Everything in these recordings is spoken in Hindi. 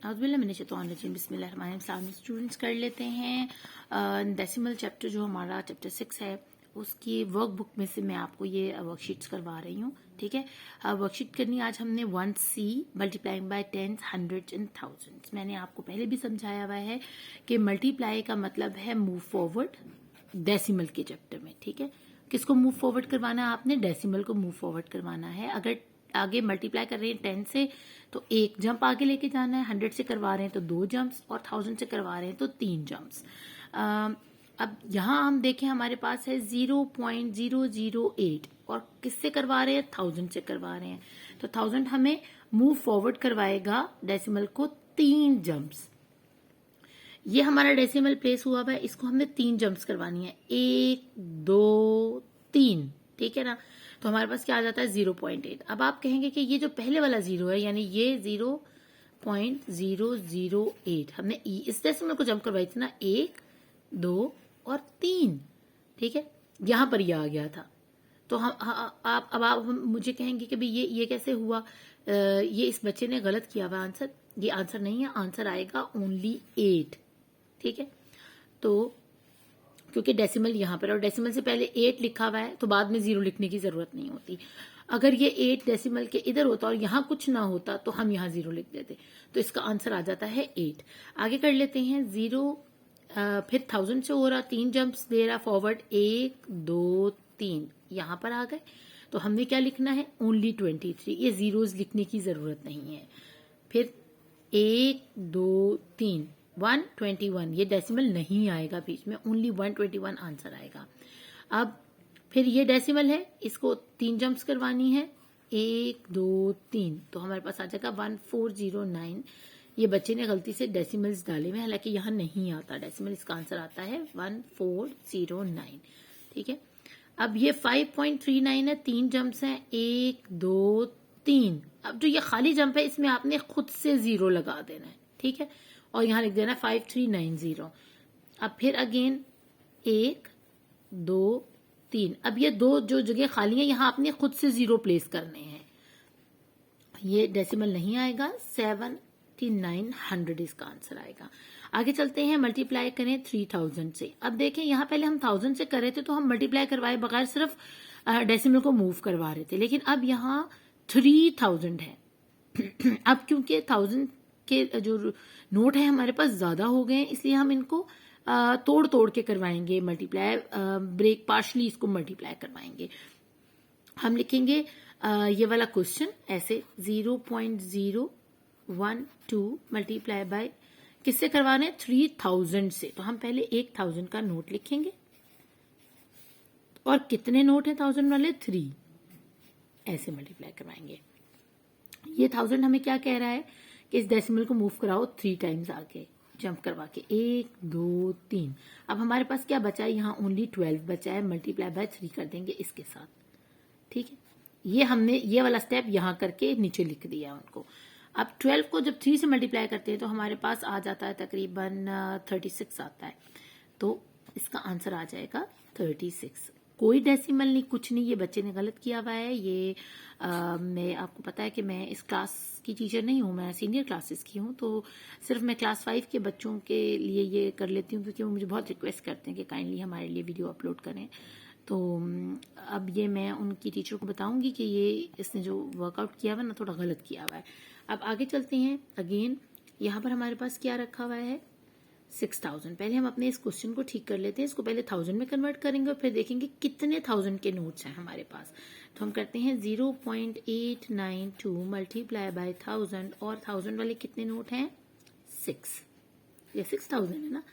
बिस्मिल्लाहिर्रहमानिर्रहीम। स्टूडेंट्स कर लेते हैं डेसिमल चैप्टर, जो हमारा चैप्टर 6 है उसकी वर्कबुक में से मैं आपको ये वर्कशीट्स करवा रही हूँ। ठीक है, वर्कशीट करनी आज हमने 1C multiplying by tens, hundreds and thousands. मैंने आपको पहले भी समझाया हुआ है कि मल्टीप्लाई का मतलब है मूव फॉरवर्ड डेसिमल के चैप्टर में। ठीक है, किसको मूव फॉरवर्ड करवाना है? आपने डेसिमल को मूव फॉरवर्ड करवाना है। अगर आगे मल्टीप्लाई कर रहे हैं 10 से तो एक जंप आगे लेके जाना है, 100 से करवा रहे हैं तो 2 जंप्स, और 1000 से करवा रहे हैं तो 3 जंप्स। अब यहाँ हम देखें हमारे पास है 0.008 और किससे करवा रहे हैं? 1000 से करवा रहे हैं। तो 1000 हमें मूव फॉरवर्ड करवाएगा डेसिमल को 3 जंप्स। ये हमारा डेसिमल प्लेस हुआ है, इसको हमने 3 जंप्स करवानी है, 1 2 3। ठीक है ना, तो हमारे पास क्या आ जाता है? 0.8। अब आप कहेंगे कि ये जो पहले वाला 0 है, यानी ये 0.008 हमने इस डेसिमल को जंप करवाई थी ना, 1 2 और 3। ठीक है, यहां पर ये आ गया था। तो आप मुझे कहेंगे कि भाई ये कैसे हुआ? ये इस बच्चे ने गलत किया हुआ आंसर। ये आंसर नहीं है, आंसर आएगा ओनली 8। ठीक है, तो क्योंकि डेसिमल यहाँ पर, और डेसिमल से पहले 8 लिखा हुआ है तो बाद में 0 लिखने की जरूरत नहीं होती। अगर ये 8 डेसिमल के इधर होता और यहाँ कुछ ना होता तो हम यहाँ 0 लिख देते, तो इसका आंसर आ जाता है 8। आगे कर लेते हैं 0, फिर 1000 से हो रहा, 3 जंप्स दे रहा फॉरवर्ड, 1 2 3, यहाँ पर आ गए। तो हमने क्या लिखना है? ओनली 23। ये जीरोस लिखने की जरूरत नहीं है। फिर 1 2 3 121, ये डेसिमल नहीं आएगा बीच में, ओनली 121 आंसर आएगा। अब फिर ये डेसिमल है, इसको 3 जंप्स करवानी है, 1 2 3, तो हमारे पास आ जाएगा 1409। ये बच्चे ने गलती से डेसिमल्स डाले हुए, हालांकि यहाँ नहीं आता डेसिमल, इसका आंसर आता है 1409। ठीक है, अब ये 5.39 है, 3 जंप्स हैं, 1 2 3। अब जो ये खाली जंप है इसमें आपने खुद से 0 लगा देना है। ठीक है, और यहाँ लिख देना 5390। अब फिर अगेन 1 2 3। अब ये दो जो जगह खाली है यहाँ आपने खुद से 0 प्लेस करने हैं। ये डेसिमल नहीं आएगा, 7900 इसका आंसर आएगा। आगे चलते हैं, मल्टीप्लाई करें 3000 से। अब देखें यहाँ पहले हम 1000 से कर रहे थे तो हम मल्टीप्लाई करवाए बगैर सिर्फ डेसिमल को मूव करवा रहे थे, लेकिन अब यहाँ 3000 है। अब क्योंकि 1000 के जो नोट है हमारे पास ज्यादा हो गए हैं, इसलिए हम इनको तोड़ तोड़ के करवाएंगे मल्टीप्लाई, ब्रेक पार्शली इसको मल्टीप्लाई करवाएंगे। हम लिखेंगे ये वाला क्वेश्चन ऐसे, 0.012 मल्टीप्लाई बाय किससे करवाना है? 3000 से। तो हम पहले 1000 का नोट लिखेंगे, और कितने नोट हैं 1000 वाले? 3। ऐसे मल्टीप्लाई करवाएंगे। ये 1000 हमें क्या कह रहा है कि इस डेसिमल को मूव कराओ 3 टाइम्स आगे जंप करवा के, 1 2 3। अब हमारे पास क्या बचा है? यहाँ ओनली 12 बचा है, मल्टीप्लाई बाय 3 कर देंगे इसके साथ। ठीक है, ये हमने ये वाला स्टेप यहाँ करके नीचे लिख दिया उनको। अब 12 को जब 3 से मल्टीप्लाई करते हैं तो हमारे पास आ जाता है तकरीबन 36 आता है, तो इसका आंसर आ जाएगा 36। कोई डेसिमल नहीं, कुछ नहीं, ये बच्चे ने गलत किया हुआ है। ये मैं आपको पता है कि मैं इस क्लास की टीचर नहीं हूँ, मैं सीनियर क्लासेस की हूँ, तो सिर्फ मैं क्लास 5 के बच्चों के लिए ये कर लेती हूँ, क्योंकि वो मुझे बहुत रिक्वेस्ट करते हैं कि काइंडली हमारे लिए वीडियो अपलोड करें। तो अब ये मैं उनकी टीचर को बताऊंगी कि ये इसने जो वर्कआउट किया हुआ है ना, थोड़ा गलत किया हुआ है। अब आगे चलते हैं। अगेन यहाँ पर हमारे पास क्या रखा हुआ है? 6000। पहले हम अपने इस क्वेश्चन को ठीक कर लेते हैं, इसको पहले 1000 में कन्वर्ट करेंगे और फिर देखेंगे कितने 1000 के नोट्स हैं हमारे पास। तो हम करते हैं 0.892 मल्टीप्लाई बाय 1000, और 1000 वाले कितने नोट हैं? 6। ये 6000 है ना।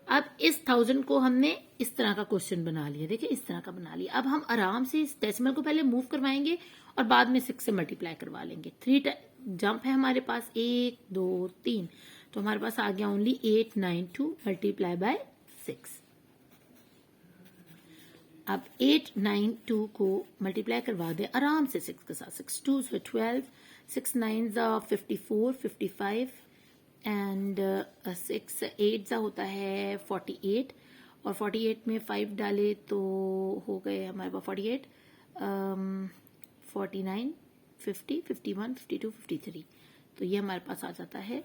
अब इस 1000 को हमने इस तरह का क्वेश्चन बना लिया, देखिए इस तरह का बना लिया। अब हम आराम से इस डेसिमल को पहले मूव करवाएंगे और बाद में 6 से मल्टीप्लाई करवा लेंगे। 3 जंप है हमारे पास, 1 2 3, तो हमारे पास आ गया ओनली 892 मल्टीप्लाई बाय 6। अब 892 को मल्टीप्लाई करवा दे आराम से 6 के साथ। 6 2 12, 6 9 54 55, एंड 6 8 होता है 48, और 48 में 5 डाले तो हो गए हमारे पास 48, 49 50 51 52 53। तो ये हमारे पास आ जाता है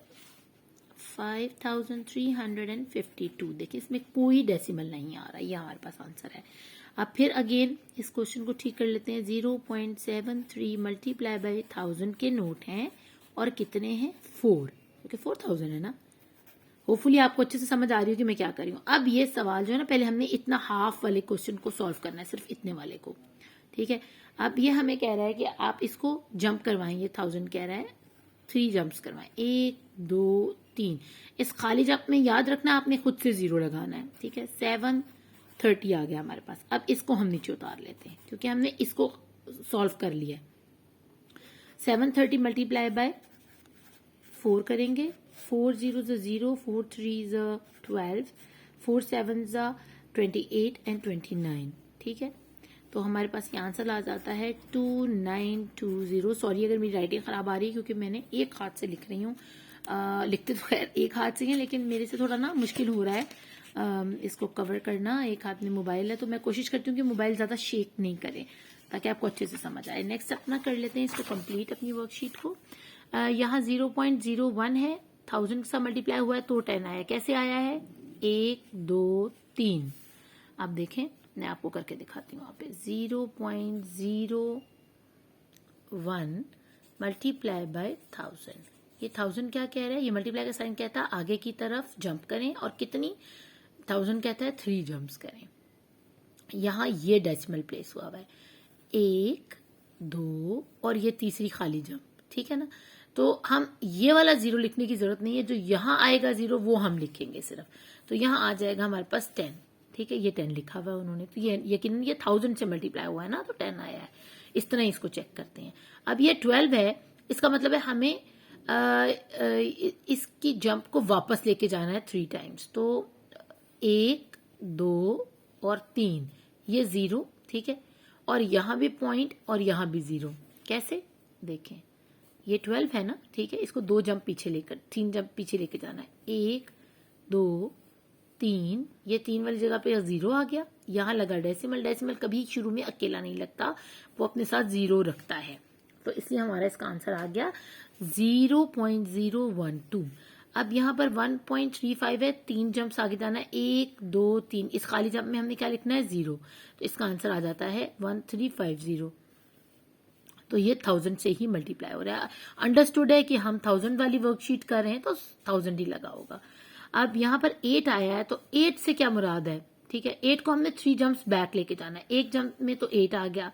5352। देखिए इसमें कोई डेसिमल नहीं आ रहा, ये हमारे पास आंसर है। अब फिर अगेन इस क्वेश्चन को ठीक कर लेते हैं। 0.73 मल्टीप्लाई बाई 1000 के नोट हैं और कितने हैं 4, क्योंकि 4000 है ना। होपफुली आपको अच्छे से समझ आ रही हो कि मैं क्या कर रही हूँ। अब ये सवाल जो है ना, पहले हमने इतना हाफ वाले क्वेश्चन को सॉल्व करना है, सिर्फ इतने वाले को, ठीक है। अब ये हमें कह रहा है कि आप इसको जंप करवाएं, ये 1000 कह रहा है, 3 जंप्स करवाएं, 1 2 3। इस खाली जंप में याद रखना आपने खुद से 0 लगाना है, ठीक है। 730 आ गया हमारे पास। अब इसको हम नीचे उतार लेते हैं क्योंकि हमने इसको सॉल्व कर लिया। 730 मल्टीप्लाई बाय 4 करेंगे, 4 0 0, 4 3 12, 4 7 28 एंड 29, ठीक है। तो हमारे पास ये आंसर आ जाता है 2920। सॉरी अगर मेरी राइटिंग खराब आ रही है क्योंकि मैंने एक हाथ से लिख रही हूँ। लिखते तो खैर एक हाथ से ही, लेकिन मेरे से थोड़ा ना मुश्किल हो रहा है इसको कवर करना। एक हाथ में मोबाइल है तो मैं कोशिश करती हूँ कि मोबाइल ज्यादा शेक नहीं करे ताकि आपको अच्छे से समझ आए। नेक्स्ट अपना कर लेते हैं इसको कंप्लीट अपनी वर्कशीट को। यहाँ 0.01 है, 1000 के साथ मल्टीप्लाई हुआ है तो 10 आया। कैसे आया है? 1 2 3। आप देखें मैं आपको करके दिखाती हूँ। यहाँ पे 0.01 मल्टीप्लाई बाय 1000। ये 1000 क्या कह रहा है? ये मल्टीप्लाई का साइन कहता है आगे की तरफ जंप करें, और कितनी? 1000 कहता है 3 जंप्स करें। यहाँ ये डेसिमल प्लेस हुआ है 1 2 और ये तीसरी खाली जंप, ठीक है ना। तो हम ये वाला 0 लिखने की जरूरत नहीं है, जो यहाँ आएगा 0 वो हम लिखेंगे सिर्फ। तो यहाँ आ जाएगा हमारे पास 10, ठीक है। ये 10 लिखा हुआ है उन्होंने, तो ये यकीनन ये 1000 से मल्टीप्लाई हुआ है ना, तो 10 आया है। इस तरह इसको चेक करते हैं। अब ये 12 है, इसका मतलब है हमें इसकी जंप को वापस लेके जाना है 3 टाइम्स। तो 1 2 और 3, ये 0, ठीक है। और यहाँ भी पॉइंट और यहाँ भी 0। कैसे? देखें ये 12 है ना, ठीक है। इसको 2 जंप पीछे लेकर 3 जंप पीछे लेके जाना है। 1 2 3, ये 3 वाली जगह पे 0 आ गया। यहाँ लगा डेसिमल। डेसिमल कभी शुरू में अकेला नहीं लगता, वो अपने साथ 0 रखता है, तो इसलिए हमारा इसका आंसर आ गया 0.012। अब यहाँ पर 1.35 है, 3 जंप्स आगे जाना है, 1 2 3। इस खाली जंप में हमने क्या लिखना है? 0। तो इसका आंसर आ जाता है 1350। तो ये 1000 से ही मल्टीप्लाई हो रहा है। अंडरस्टूड है कि हम 1000 वाली वर्कशीट कर रहे हैं तो 1000 ही लगा होगा। अब यहाँ पर 8 आया है, तो 8 से क्या मुराद है? ठीक है, 8 को हमने 3 जंप्स बैक लेके जाना है। एक जंप में तो 8 आ गया,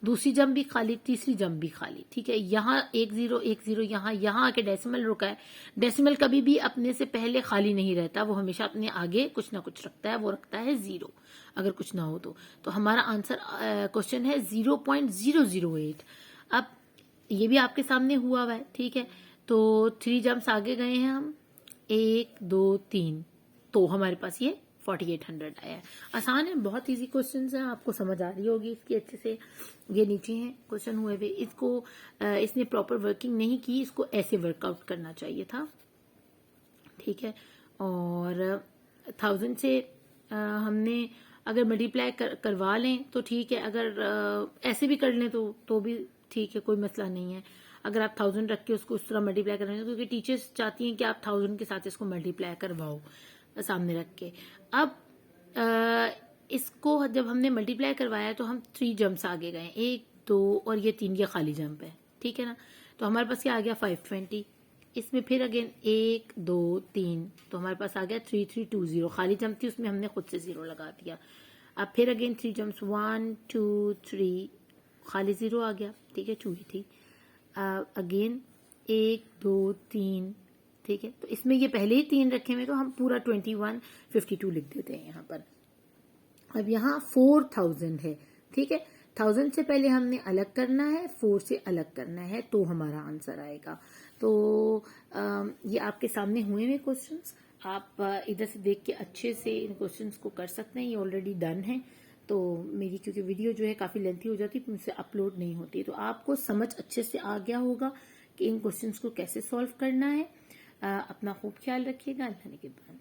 दूसरी जंप भी खाली, तीसरी जंप भी खाली, ठीक है। यहाँ 1 0 1 0, यहाँ आके डेसिमल रुका है। डेसिमल कभी भी अपने से पहले खाली नहीं रहता, वो हमेशा अपने आगे कुछ ना कुछ रखता है, वो रखता है 0 अगर कुछ ना हो तो हमारा आंसर क्वेश्चन है 0.008। अब ये भी आपके सामने हुआ है, ठीक है। तो 3 जंप्स आगे गए हैं हम, 1 2 3, तो हमारे पास ये 4800 आया है। आसान है, बहुत इजी क्वेश्चन है, आपको समझ आ रही होगी इसकी अच्छे से। ये नीचे हैं क्वेश्चन हुए हुए, इसको इसने प्रॉपर वर्किंग नहीं की, इसको ऐसे वर्कआउट करना चाहिए था, ठीक है। और 1000 से हमने अगर मल्टीप्लाई करवा लें तो ठीक है, अगर ऐसे भी कर लें तो भी ठीक है, कोई मसला नहीं है। अगर आप 1000 रख के उसको उस तरह मल्टीप्लाई कर रहे हैं, क्योंकि टीचर्स चाहती हैं कि आप 1000 के साथ इसको मल्टीप्लाई करवाओ सामने रख के। अब इसको जब हमने मल्टीप्लाई करवाया तो हम 3 जंप्स आगे गए, 1 2 और ये 3, ये खाली जंप है, ठीक है ना। तो हमारे पास क्या आ गया 520। इसमें फिर अगेन 1 2 3, तो हमारे पास आ गया 3320। खाली जंप थी उसमें हमने खुद से 0 लगा दिया। अब फिर अगेन 3 जंप्स, 1 2 3, खाली 0 आ गया, ठीक है, 2 ही थी। अगेन 1 2 3, ठीक है। तो इसमें ये पहले ही 3 रखे हुए, तो हम पूरा 2152 लिख देते हैं यहाँ पर। अब यहाँ 4000 है, ठीक है। 1000 से पहले हमने अलग करना है, 4 से अलग करना है, तो हमारा आंसर आएगा। तो ये आपके सामने हुए हुए क्वेश्चंस, आप इधर से देख के अच्छे से इन क्वेश्चंस को कर सकते हैं। ये ऑलरेडी डन है। तो मेरी क्योंकि वीडियो जो है काफी लेंथी हो जाती है, मुझसे अपलोड नहीं होती, तो आपको समझ अच्छे से आ गया होगा कि इन क्वेश्चंस को कैसे सॉल्व करना है। अपना खूब ख्याल रखिएगा। अल्लाह ने के बाद।